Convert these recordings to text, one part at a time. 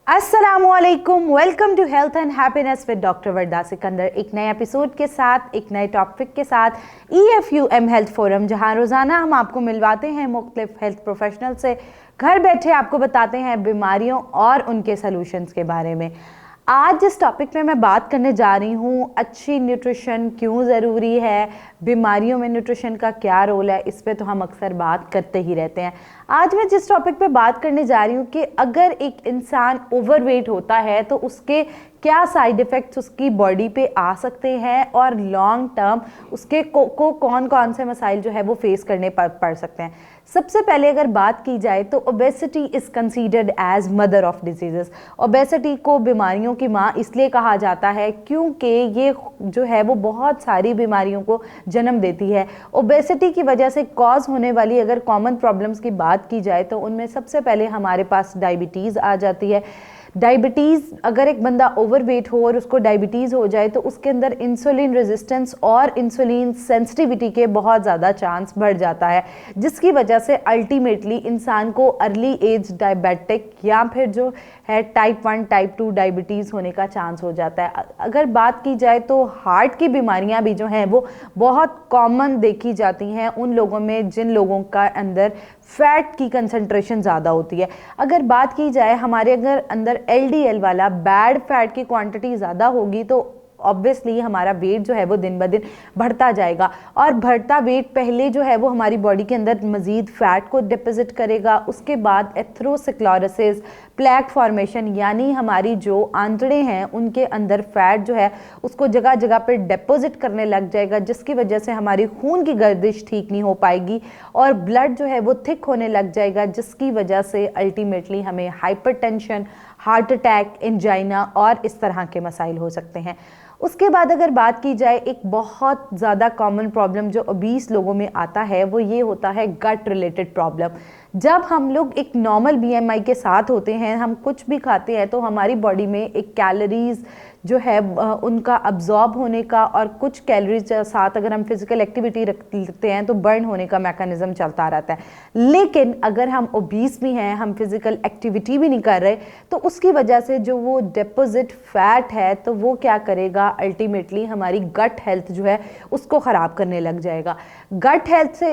अस्सलामुअलैकुम, welcome to health and happiness with doctor Varda Sikander. एक नए एपिसोड के साथ, एक नए टॉपिक के साथ EFUM हेल्थ फोरम, जहां रोज़ाना हम आपको मिलवाते हैं मुख्तलिफ हेल्थ प्रोफेशनल से। घर बैठे आपको बताते हैं बीमारियों और उनके सलूशंस के बारे में। आज जिस टॉपिक में मैं बात करने जा रही हूँ, अच्छी न्यूट्रिशन क्यों ज़रूरी है, बीमारियों में न्यूट्रिशन का क्या रोल है, इस पे तो हम अक्सर बात करते ही रहते हैं। आज मैं जिस टॉपिक पे बात करने जा रही हूँ कि अगर एक इंसान ओवरवेट होता है तो उसके क्या साइड इफ़ेक्ट्स उसकी बॉडी पे आ सकते हैं और लॉन्ग टर्म उसके को कौन कौन से मसाइल जो है वो फेस करने पड़ सकते हैं। सबसे पहले अगर बात की जाए तो obesity is considered as mother of diseases. Obesity को बीमारियों की माँ इसलिए कहा जाता है क्योंकि ये जो है वो बहुत सारी बीमारियों को जन्म देती है। ओबेसिटी की वजह से कॉज होने वाली अगर कॉमन प्रॉब्लम्स की बात की जाए तो उनमें सबसे पहले हमारे पास डायबिटीज़ आ जाती है। डायबिटीज़, अगर एक बंदा ओवरवेट हो और उसको डायबिटीज़ हो जाए तो उसके अंदर इंसुलिन रेजिस्टेंस और इंसुलिन सेंसिटिविटी के बहुत ज़्यादा चांस बढ़ जाता है, जिसकी वजह से अल्टीमेटली इंसान को अर्ली एज डायबिटिक या फिर जो है टाइप 1 टाइप 2 डायबिटीज़ होने का चांस हो जाता है। अगर बात की जाए तो हार्ट की बीमारियां भी जो हैं वो बहुत कॉमन देखी जाती हैं उन लोगों में जिन लोगों का अंदर फैट की कंसंट्रेशन ज़्यादा होती है। अगर बात की जाए हमारे अगर अंदर LDL वाला बैड फैट की क्वांटिटी ज़्यादा होगी तो ऑब्वियसली हमारा वेट जो है वो दिन ब दिन बढ़ता जाएगा, और बढ़ता वेट पहले जो है वो हमारी बॉडी के अंदर मज़ीद फ़ैट को डिपॉजिट करेगा। उसके बाद एथेरोस्क्लेरोसिस, प्लेक फॉर्मेशन, यानी हमारी जो आंतड़े हैं उनके अंदर फ़ैट जो है उसको जगह जगह पर डिपॉजिट करने लग जाएगा, जिसकी वजह से हमारी खून की गर्दिश ठीक नहीं हो पाएगी और ब्लड जो है वो थिक होने लग जाएगा, जिसकी वजह से अल्टीमेटली हमें हाइपरटेंशन, हार्ट अटैक, एंजाइना और इस तरह के मसाइल हो सकते हैं। उसके बाद अगर बात की जाए एक बहुत ज़्यादा कॉमन प्रॉब्लम जो ओबीस लोगों में आता है वो ये होता है गट रिलेटेड प्रॉब्लम। जब हम लोग एक नॉर्मल BMI के साथ होते हैं, हम कुछ भी खाते हैं तो हमारी बॉडी में एक कैलोरीज जो है उनका अब्जॉर्ब होने का और कुछ कैलोरीज साथ अगर हम फिजिकल एक्टिविटी रखते हैं तो बर्न होने का मैकेनिज्म चलता रहता है। लेकिन अगर हम ओबीस भी हैं, हम फिजिकल एक्टिविटी भी नहीं कर रहे, तो उसकी वजह से जो वो डिपॉजिट फैट है तो वो क्या करेगा, अल्टीमेटली हमारी गट हेल्थ जो है उसको ख़राब करने लग जाएगा। गट हेल्थ से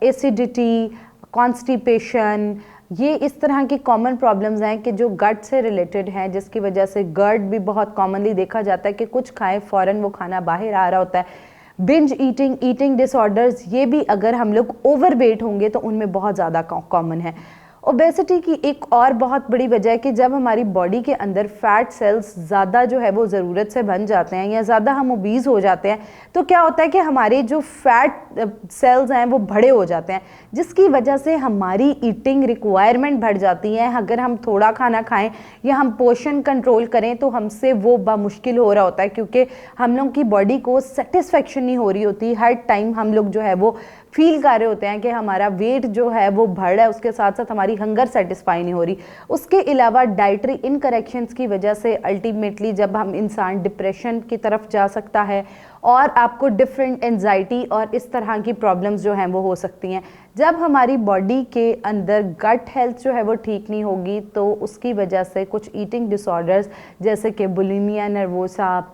एसिडिटी, कॉन्स्टिपेशन, ये इस तरह की कॉमन प्रॉब्लम्स हैं कि जो गट से रिलेटेड हैं, जिसकी वजह से GERD भी बहुत कॉमनली देखा जाता है कि कुछ खाएं फ़ौरन वो खाना बाहर आ रहा होता है। बिंज ईटिंग, ईटिंग डिसऑर्डर्स, ये भी अगर हम लोग ओवरवेट होंगे तो उनमें बहुत ज़्यादा कॉमन है। ओबेसिटी की एक और बहुत बड़ी वजह है कि जब हमारी बॉडी के अंदर फैट सेल्स ज़्यादा जो है वो ज़रूरत से बन जाते हैं या ज़्यादा हम ओबीज़ हो जाते हैं तो क्या होता है कि हमारे जो फैट सेल्स हैं वो बड़े हो जाते हैं, जिसकी वजह से हमारी ईटिंग रिक्वायरमेंट बढ़ जाती है। अगर हम थोड़ा खाना खाएं या हम पोर्शन कंट्रोल करें तो हमसे वो मुश्किल हो रहा होता है, क्योंकि हम लोग की बॉडी को सेटिस्फेक्शन नहीं हो रही होती। हर टाइम हम लोग जो है वो फील कर रहे होते हैं कि हमारा वेट जो है वो बढ़ रहा है, उसके साथ साथ हमारी हंगर सेटिस्फाई नहीं हो रही। उसके अलावा डाइटरी इनकरेक्शंस की वजह से अल्टीमेटली जब हम इंसान डिप्रेशन की तरफ जा सकता है और आपको डिफरेंट एंजाइटी और इस तरह की प्रॉब्लम्स जो हैं वो हो सकती हैं। जब हमारी बॉडी के अंदर गट हेल्थ जो है वो ठीक नहीं होगी तो उसकी वजह से कुछ ईटिंग डिसऑर्डर्स जैसे कि बुलिमिया नर्वोसा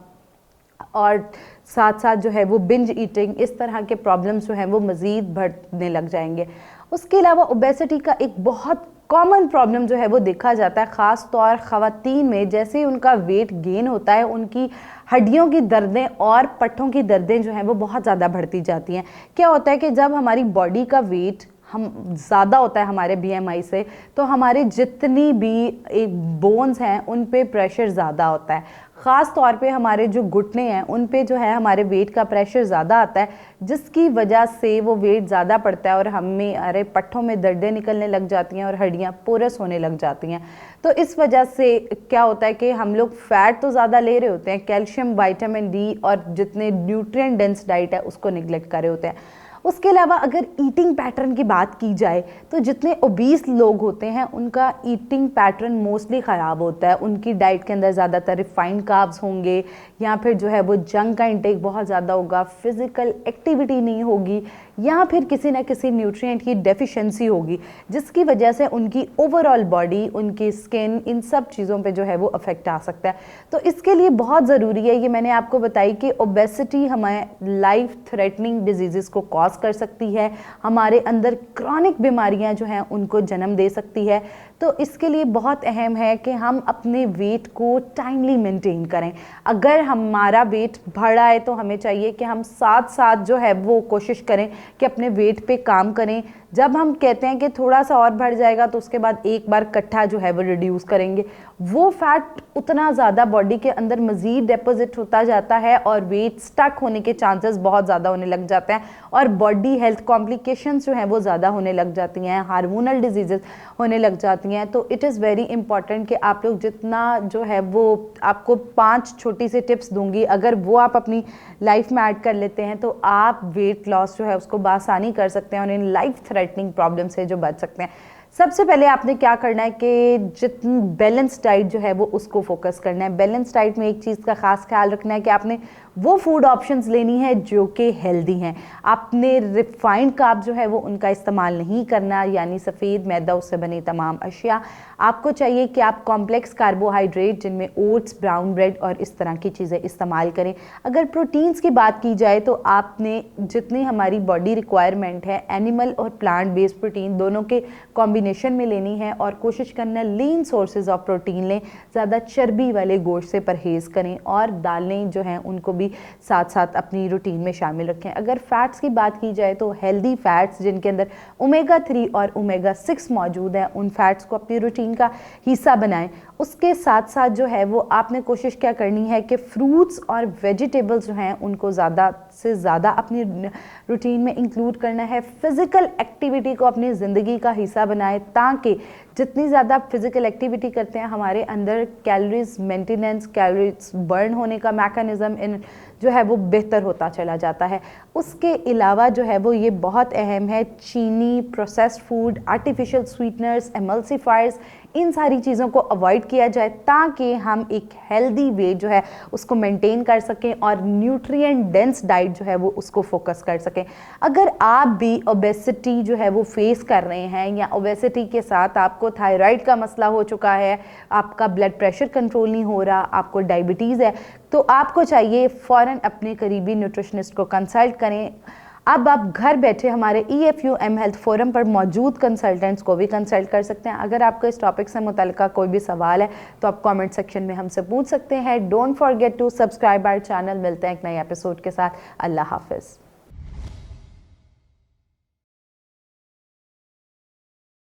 और साथ साथ जो है वो बिंज ईटिंग, इस तरह के प्रॉब्लम्स जो हैं वो मज़ीद बढ़ने लग जाएंगे। उसके अलावा ओबेसिटी का एक बहुत कॉमन प्रॉब्लम जो है वो देखा जाता है ख़ास तौर ख़वातीन में। जैसे ही उनका वेट गेन होता है उनकी हड्डियों की दर्दें और पट्टों की दर्दें जो हैं वो बहुत ज़्यादा बढ़ती जाती हैं। क्या होता है कि जब हमारी बॉडी का वेट हम ज़्यादा होता है हमारे BMI से, तो हमारे जितनी भी एक बोन्स हैं उन पे प्रेशर ज़्यादा होता है। ख़ास तौर पे हमारे जो घुटने हैं उन पे जो है हमारे वेट का प्रेशर ज़्यादा आता है, जिसकी वजह से वो वेट ज़्यादा पड़ता है और हमें अरे पट्टों में दर्दें निकलने लग जाती हैं और हड्डियाँ पोरस होने लग जाती हैं। तो इस वजह से क्या होता है कि हम लोग फ़ैट तो ज़्यादा ले रहे होते हैं, कैल्शियम, विटामिन D और जितने न्यूट्रिएंट डेंस डाइट है उसको निगलेक्ट कर रहे होते हैं। उसके अलावा अगर ईटिंग पैटर्न की बात की जाए तो जितने ओबीस लोग होते हैं उनका ईटिंग पैटर्न मोस्टली ख़राब होता है। उनकी डाइट के अंदर ज़्यादातर रिफाइंड कार्ब्स होंगे या फिर जो है वो जंक का इंटेक बहुत ज़्यादा होगा, फिज़िकल एक्टिविटी नहीं होगी या फिर किसी न किसी न्यूट्रिएंट की डेफिशिएंसी होगी, जिसकी वजह से उनकी ओवरऑल बॉडी, उनकी स्किन, इन सब चीज़ों पे जो है वो अफेक्ट आ सकता है। तो इसके लिए बहुत ज़रूरी है, ये मैंने आपको बताई कि ओबेसिटी हमारे लाइफ थ्रेटनिंग डिजीज़ को कॉज कर सकती है, हमारे अंदर क्रॉनिक बीमारियां जो हैं उनको जन्म दे सकती है। तो इसके लिए बहुत अहम है कि हम अपने वेट को टाइमली मेंटेन करें। अगर हमारा वेट बढ़ा है तो हमें चाहिए कि हम साथ साथ जो है वो कोशिश करें कि अपने वेट पे काम करें। जब हम कहते हैं कि थोड़ा सा और बढ़ जाएगा तो उसके बाद एक बार इकट्ठा जो है वो रिड्यूस करेंगे, वो फैट उतना ज़्यादा बॉडी के अंदर मज़ीद डिपॉजिट होता जाता है और वेट स्टक होने के चांसेस बहुत ज़्यादा होने लग जाते हैं और बॉडी हेल्थ कॉम्प्लिकेशंस जो हैं वो ज़्यादा होने लग जाती हैं, हार्मोनल डिजीज़ होने लग जाती हैं। तो इट इज़ वेरी इंपॉर्टेंट कि आप लोग जितना जो है वो, आपको 5 छोटी सी टिप्स दूंगी, अगर वो आप अपनी लाइफ में ऐड कर लेते हैं तो आप वेट लॉस जो है उसको बासानी कर सकते हैं और इन लाइफ थ्रेटनिंग प्रॉब्लम से जो बच सकते हैं। सबसे पहले आपने क्या करना है कि जितनी बैलेंस डाइट जो है वो उसको फोकस करना है। बैलेंस डाइट में एक चीज़ का खास ख्याल रखना है कि आपने वो फूड ऑप्शंस लेनी है जो कि हेल्दी हैं। आपने रिफाइंड कार्ब जो है वो उनका इस्तेमाल नहीं करना, यानी सफ़ेद मैदा, उससे बनी तमाम अशिया। आपको चाहिए कि आप कॉम्प्लेक्स कार्बोहाइड्रेट जिनमें ओट्स, ब्राउन ब्रेड और इस तरह की चीज़ें इस्तेमाल करें। अगर प्रोटीन्स की बात की जाए तो आपने जितनी हमारी बॉडी रिक्वायरमेंट है एनिमल और प्लांट बेस्ड प्रोटीन दोनों के कॉम्बिनेशन में लेनी है और कोशिश करना लीन सोर्सेज ऑफ प्रोटीन लें। ज़्यादा चर्बी वाले गोश्त से परहेज़ करें और दालें जो हैं उनको भी साथ साथ अपनी रूटीन में शामिल रखें। अगर फैट्स की बात की जाए तो हेल्दी फैट्स जिनके अंदर ओमेगा 3 और ओमेगा 6 मौजूद हैं, उन फैट्स को अपनी रूटीन का हिस्सा बनाएं। उसके साथ साथ जो है वो आपने कोशिश क्या करनी है कि फ्रूट्स और वेजिटेबल्स जो हैं उनको ज़्यादा से ज़्यादा अपनी रूटीन में इंक्लूड करना है। फिज़िकल एक्टिविटी को अपनी ज़िंदगी का हिस्सा बनाएं ताकि जितनी ज़्यादा फिज़िकल एक्टिविटी करते हैं हमारे अंदर कैलोरीज मेंटेनेंस, कैलोरीज बर्न होने का मैकेनिज़्म इन जो है वो बेहतर होता चला जाता है। उसके अलावा जो है वो ये बहुत अहम है, चीनी, processed food, artificial sweeteners, emulsifiers, इन सारी चीज़ों को अवॉइड किया जाए ताकि हम एक हेल्दी वे जो है उसको मेंटेन कर सकें और न्यूट्रिएंट डेंस डाइट जो है वो उसको फोकस कर सकें। अगर आप भी ओबेसिटी जो है वो फेस कर रहे हैं या ओबेसिटी के साथ आपको थायराइड का मसला हो चुका है, आपका ब्लड प्रेशर कंट्रोल नहीं हो रहा, आपको डायबिटीज़ है, तो आपको चाहिए फ़ौरन अपने करीबी न्यूट्रिशनिस्ट को कंसल्ट करें। अब आप घर बैठे हमारे EFUM हेल्थ फोरम पर मौजूद कंसल्टेंट्स को भी कंसल्ट कर सकते हैं। अगर आपको इस टॉपिक से मुतल्लिका कोई भी सवाल है तो आप कमेंट सेक्शन में हमसे पूछ सकते हैं। Don't forget to subscribe our channel. मिलते हैं एक नए एपिसोड के साथ। अल्लाह हाफिज़।